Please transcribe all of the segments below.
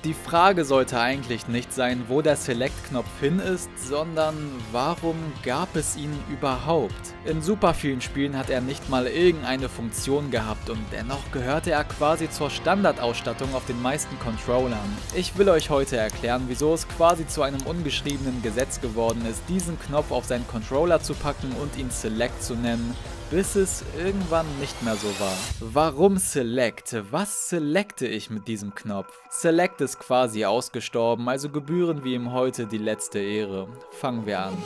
Die Frage sollte eigentlich nicht sein, wo der Select-Knopf hin ist, sondern warum gab es ihn überhaupt? In super vielen Spielen hat er nicht mal irgendeine Funktion gehabt und dennoch gehörte er quasi zur Standardausstattung auf den meisten Controllern. Ich will euch heute erklären, wieso es quasi zu einem ungeschriebenen Gesetz geworden ist, diesen Knopf auf seinen Controller zu packen und ihn Select zu nennen, bis es irgendwann nicht mehr so war. Warum Select? Was selecte ich mit diesem Knopf? Select ist quasi ausgestorben, also gebühren wir ihm heute die letzte Ehre. Fangen wir an.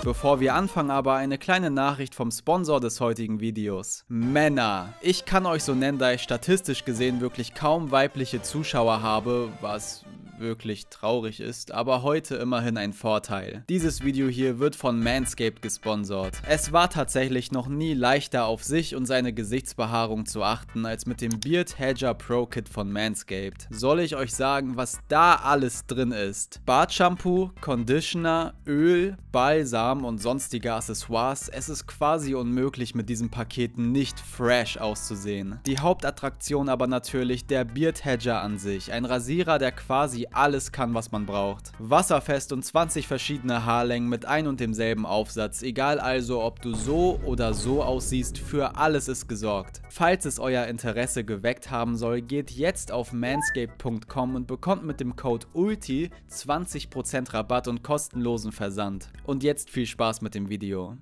Bevor wir anfangen aber eine kleine Nachricht vom Sponsor des heutigen Videos. Männer. Ich kann euch so nennen, da ich statistisch gesehen wirklich kaum weibliche Zuschauer habe, was wirklich traurig ist, aber heute immerhin ein Vorteil. Dieses Video hier wird von Manscaped gesponsert. Es war tatsächlich noch nie leichter auf sich und seine Gesichtsbehaarung zu achten, als mit dem Beard Hedger Pro Kit von Manscaped. Soll ich euch sagen, was da alles drin ist? Bartshampoo, Conditioner, Öl, Balsam und sonstige Accessoires. Es ist quasi unmöglich, mit diesem Paket nicht fresh auszusehen. Die Hauptattraktion aber natürlich der Beard Hedger an sich. Ein Rasierer, der quasi alles kann, was man braucht. Wasserfest und 20 verschiedene Haarlängen mit ein und demselben Aufsatz. Egal also, ob du so oder so aussiehst, für alles ist gesorgt. Falls es euer Interesse geweckt haben soll, geht jetzt auf manscaped.com und bekommt mit dem Code ULTI 20% Rabatt und kostenlosen Versand. Und jetzt viel Spaß mit dem Video.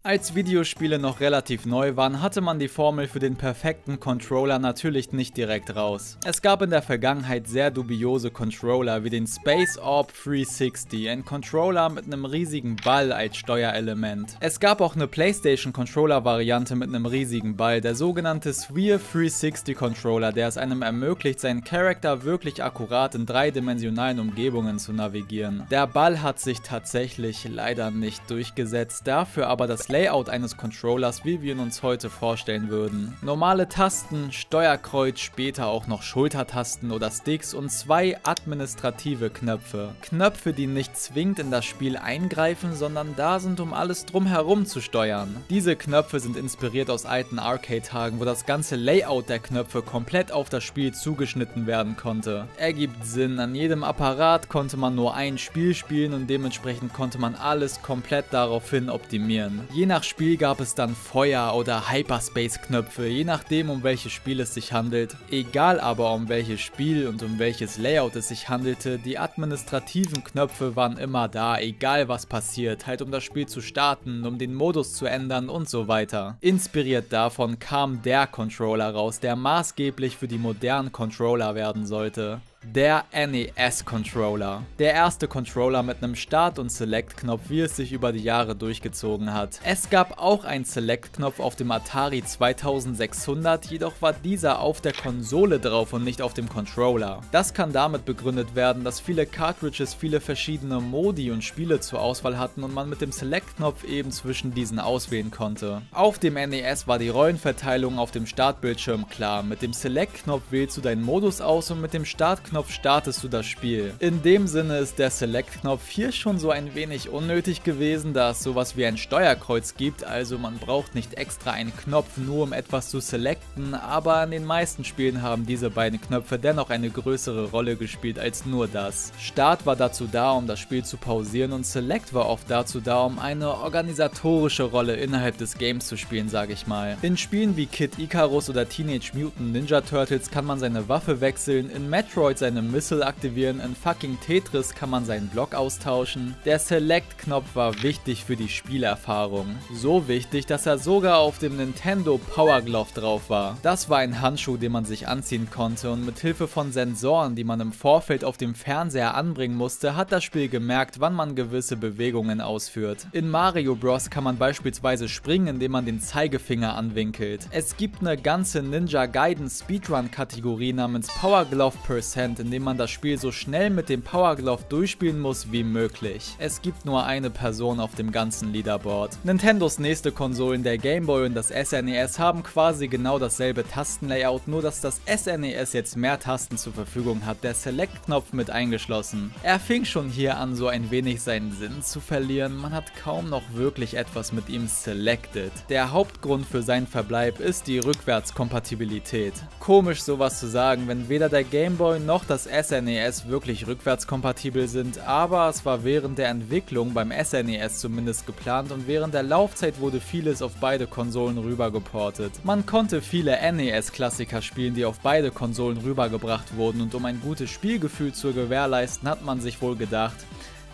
Als Videospiele noch relativ neu waren, hatte man die Formel für den perfekten Controller natürlich nicht direkt raus. Es gab in der Vergangenheit sehr dubiose Controller wie den Space Orb 360, ein Controller mit einem riesigen Ball als Steuerelement. Es gab auch eine PlayStation Controller Variante mit einem riesigen Ball, der sogenannte Sphere 360 Controller, der es einem ermöglicht, seinen Charakter wirklich akkurat in dreidimensionalen Umgebungen zu navigieren. Der Ball hat sich tatsächlich leider nicht durchgesetzt, dafür aber das Layout eines Controllers, wie wir ihn uns heute vorstellen würden. Normale Tasten, Steuerkreuz, später auch noch Schultertasten oder Sticks und zwei administrative Knöpfe. Knöpfe, die nicht zwingend in das Spiel eingreifen, sondern da sind, um alles drumherum zu steuern. Diese Knöpfe sind inspiriert aus alten Arcade-Tagen, wo das ganze Layout der Knöpfe komplett auf das Spiel zugeschnitten werden konnte. Ergibt Sinn, an jedem Apparat konnte man nur ein Spiel spielen und dementsprechend konnte man alles komplett daraufhin optimieren. Je nach Spiel gab es dann Feuer- oder Hyperspace-Knöpfe, je nachdem um welches Spiel es sich handelt. Egal aber um welches Spiel und um welches Layout es sich handelte, die administrativen Knöpfe waren immer da, egal was passiert, halt um das Spiel zu starten, um den Modus zu ändern und so weiter. Inspiriert davon kam der Controller raus, der maßgeblich für die modernen Controller werden sollte. Der NES-Controller. Der erste Controller mit einem Start- und Select-Knopf, wie es sich über die Jahre durchgezogen hat. Es gab auch einen Select-Knopf auf dem Atari 2600, jedoch war dieser auf der Konsole drauf und nicht auf dem Controller. Das kann damit begründet werden, dass viele Cartridges viele verschiedene Modi und Spiele zur Auswahl hatten und man mit dem Select-Knopf eben zwischen diesen auswählen konnte. Auf dem NES war die Rollenverteilung auf dem Startbildschirm klar. Mit dem Select-Knopf wählst du deinen Modus aus und mit dem Startknopf startest du das Spiel. In dem Sinne ist der Select-Knopf hier schon so ein wenig unnötig gewesen, da es sowas wie ein Steuerkreuz gibt, also man braucht nicht extra einen Knopf nur um etwas zu selecten, aber in den meisten Spielen haben diese beiden Knöpfe dennoch eine größere Rolle gespielt als nur das. Start war dazu da, um das Spiel zu pausieren und Select war oft dazu da, um eine organisatorische Rolle innerhalb des Games zu spielen, sage ich mal. In Spielen wie Kid Icarus oder Teenage Mutant Ninja Turtles kann man seine Waffe wechseln, in Metroid seine Missile aktivieren, in fucking Tetris kann man seinen Block austauschen. Der Select-Knopf war wichtig für die Spielerfahrung. So wichtig, dass er sogar auf dem Nintendo Power Glove drauf war. Das war ein Handschuh, den man sich anziehen konnte und mit Hilfe von Sensoren, die man im Vorfeld auf dem Fernseher anbringen musste, hat das Spiel gemerkt, wann man gewisse Bewegungen ausführt. In Mario Bros. Kann man beispielsweise springen, indem man den Zeigefinger anwinkelt. Es gibt eine ganze Ninja Gaiden Speedrun-Kategorie namens Power Glove Percent, Content, in dem man das Spiel so schnell mit dem Power Glove durchspielen muss wie möglich. Es gibt nur eine Person auf dem ganzen Leaderboard. Nintendos nächste Konsolen, der Game Boy und das SNES, haben quasi genau dasselbe Tastenlayout, nur dass das SNES jetzt mehr Tasten zur Verfügung hat, der Select-Knopf mit eingeschlossen. Er fing schon hier an, so ein wenig seinen Sinn zu verlieren, man hat kaum noch wirklich etwas mit ihm selected. Der Hauptgrund für seinen Verbleib ist die Rückwärtskompatibilität. Komisch sowas zu sagen, wenn weder der Game Boy noch das SNES wirklich rückwärtskompatibel sind, aber es war während der Entwicklung beim SNES zumindest geplant und während der Laufzeit wurde vieles auf beide Konsolen rübergeportet. Man konnte viele NES-Klassiker spielen, die auf beide Konsolen rübergebracht wurden, und um ein gutes Spielgefühl zu gewährleisten, hat man sich wohl gedacht,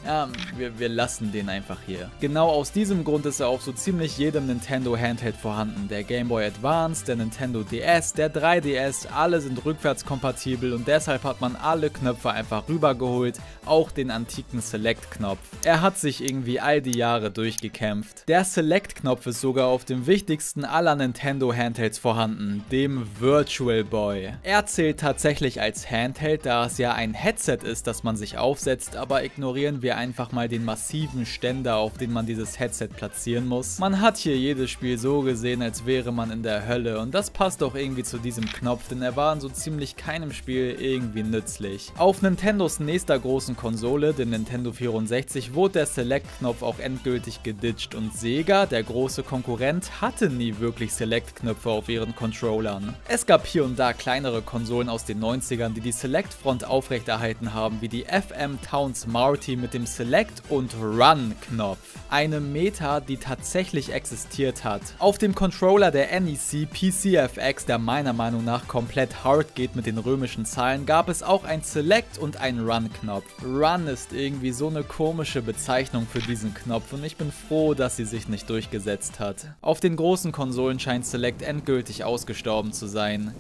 ja, wir lassen den einfach hier. Genau aus diesem Grund ist er auf so ziemlich jedem Nintendo Handheld vorhanden. Der Game Boy Advance, der Nintendo DS, der 3DS, alle sind rückwärtskompatibel und deshalb hat man alle Knöpfe einfach rübergeholt, auch den antiken Select-Knopf. Er hat sich irgendwie all die Jahre durchgekämpft. Der Select-Knopf ist sogar auf dem wichtigsten aller Nintendo Handhelds vorhanden, dem Virtual Boy. Er zählt tatsächlich als Handheld, da es ja ein Headset ist, das man sich aufsetzt, aber ignorieren wir einfach mal den massiven Ständer, auf den man dieses Headset platzieren muss. Man hat hier jedes Spiel so gesehen, als wäre man in der Hölle, und das passt auch irgendwie zu diesem Knopf, denn er war in so ziemlich keinem Spiel irgendwie nützlich. Auf Nintendos nächster großen Konsole, dem Nintendo 64, wurde der Select-Knopf auch endgültig geditcht und Sega, der große Konkurrent, hatte nie wirklich Select-Knöpfe auf ihren Controllern. Es gab hier und da kleinere Konsolen aus den 90ern, die die Select-Front aufrechterhalten haben, wie die FM Town Smarty mit dem Select- und Run-Knopf. Eine Meta, die tatsächlich existiert hat. Auf dem Controller der NEC PCFX, der meiner Meinung nach komplett hard geht mit den römischen Zahlen, gab es auch ein Select- und ein Run-Knopf. Run ist irgendwie so eine komische Bezeichnung für diesen Knopf und ich bin froh, dass sie sich nicht durchgesetzt hat. Auf den großen Konsolen scheint Select endgültig ausgestorben zu sein.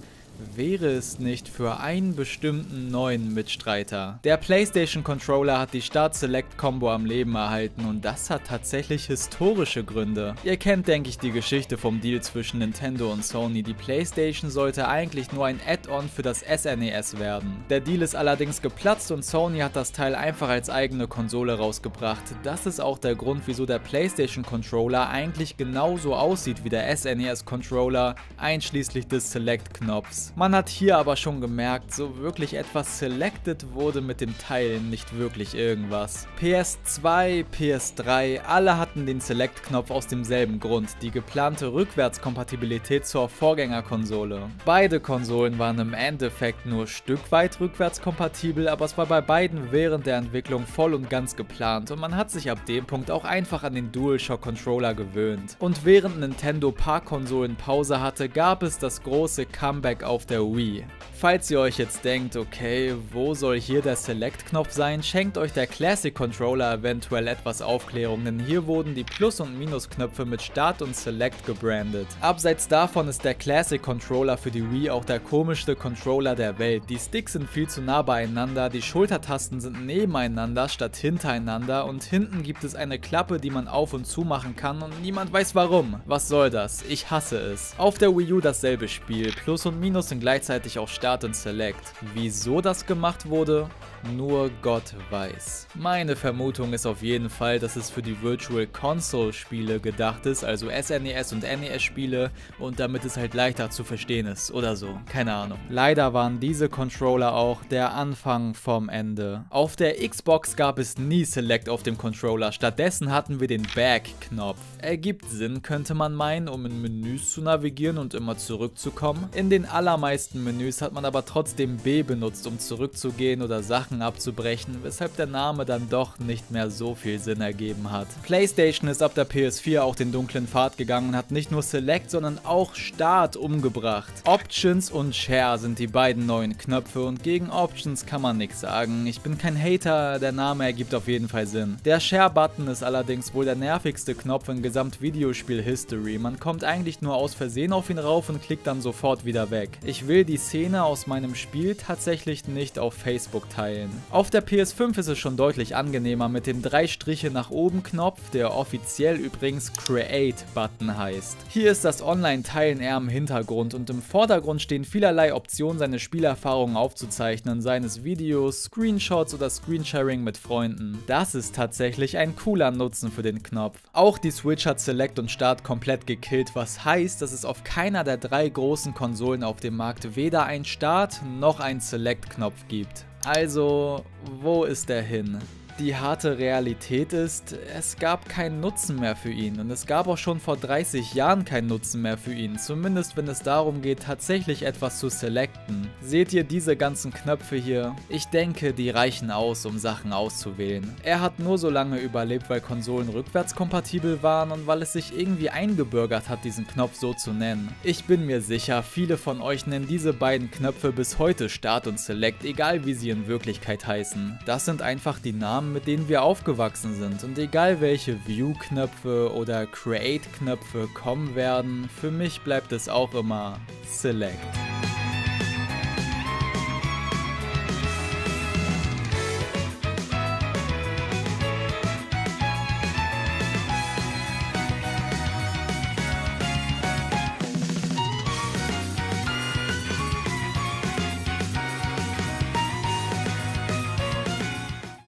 Wäre es nicht für einen bestimmten neuen Mitstreiter. Der PlayStation Controller hat die Start-Select-Kombo am Leben erhalten und das hat tatsächlich historische Gründe. Ihr kennt, denke ich, die Geschichte vom Deal zwischen Nintendo und Sony. Die PlayStation sollte eigentlich nur ein Add-on für das SNES werden. Der Deal ist allerdings geplatzt und Sony hat das Teil einfach als eigene Konsole rausgebracht. Das ist auch der Grund, wieso der PlayStation Controller eigentlich genauso aussieht wie der SNES Controller, einschließlich des Select-Knopfs. Man hat hier aber schon gemerkt, so wirklich etwas selected wurde mit dem Teil nicht wirklich irgendwas. PS2, PS3, alle hatten den Select-Knopf aus demselben Grund, die geplante Rückwärtskompatibilität zur Vorgängerkonsole. Beide Konsolen waren im Endeffekt nur stückweit rückwärtskompatibel, aber es war bei beiden während der Entwicklung voll und ganz geplant und man hat sich ab dem Punkt auch einfach an den DualShock-Controller gewöhnt. Und während Nintendo paar Konsolen Pause hatte, gab es das große Comeback auf der Wii. Falls ihr euch jetzt denkt, okay, wo soll hier der Select-Knopf sein, schenkt euch der Classic Controller eventuell etwas Aufklärung, denn hier wurden die Plus- und Minusknöpfe mit Start und Select gebrandet. Abseits davon ist der Classic Controller für die Wii auch der komischste Controller der Welt. Die Sticks sind viel zu nah beieinander, die Schultertasten sind nebeneinander statt hintereinander und hinten gibt es eine Klappe, die man auf und zu machen kann und niemand weiß warum. Was soll das? Ich hasse es. Auf der Wii U dasselbe Spiel. Plus und Minus sind gleichzeitig auch Start und Select. Wieso das gemacht wurde? Nur Gott weiß. Meine Vermutung ist auf jeden Fall, dass es für die Virtual Console Spiele gedacht ist, also SNES und NES Spiele, und damit es halt leichter zu verstehen ist oder so. Keine Ahnung. Leider waren diese Controller auch der Anfang vom Ende. Auf der Xbox gab es nie Select auf dem Controller, stattdessen hatten wir den Back-Knopf. Ergibt Sinn, könnte man meinen, um in Menüs zu navigieren und immer zurückzukommen. In den allermeisten Menüs hat man aber trotzdem B benutzt, um zurückzugehen oder Sachen abzubrechen, weshalb der Name dann doch nicht mehr so viel Sinn ergeben hat. PlayStation ist ab der PS4 auch den dunklen Pfad gegangen und hat nicht nur Select, sondern auch Start umgebracht. Options und Share sind die beiden neuen Knöpfe und gegen Options kann man nichts sagen. Ich bin kein Hater, der Name ergibt auf jeden Fall Sinn. Der Share-Button ist allerdings wohl der nervigste Knopf in Gesamt-Videospiel-History. Man kommt eigentlich nur aus Versehen auf ihn rauf und klickt dann sofort wieder weg. Ich will die Szene, aus meinem Spiel tatsächlich nicht auf Facebook teilen. Auf der PS5 ist es schon deutlich angenehmer mit dem 3 Striche nach oben Knopf, der offiziell übrigens Create-Button heißt. Hier ist das Online-Teilen eher im Hintergrund und im Vordergrund stehen vielerlei Optionen, seine Spielerfahrungen aufzuzeichnen, seien es Videos, Screenshots oder Screensharing mit Freunden. Das ist tatsächlich ein cooler Nutzen für den Knopf. Auch die Switch hat Select und Start komplett gekillt, was heißt, dass es auf keiner der 3 großen Konsolen auf dem Markt weder ein Start noch ein Select-Knopf gibt. Also, wo ist der hin? Die harte Realität ist, es gab keinen Nutzen mehr für ihn und es gab auch schon vor 30 Jahren keinen Nutzen mehr für ihn, zumindest wenn es darum geht, tatsächlich etwas zu selecten. Seht ihr diese ganzen Knöpfe hier? Ich denke, die reichen aus, um Sachen auszuwählen. Er hat nur so lange überlebt, weil Konsolen rückwärtskompatibel waren und weil es sich irgendwie eingebürgert hat, diesen Knopf so zu nennen. Ich bin mir sicher, viele von euch nennen diese beiden Knöpfe bis heute Start und Select, egal wie sie in Wirklichkeit heißen. Das sind einfach die Namen, mit denen wir aufgewachsen sind und egal welche View-Knöpfe oder Create-Knöpfe kommen werden, für mich bleibt es auch immer Select.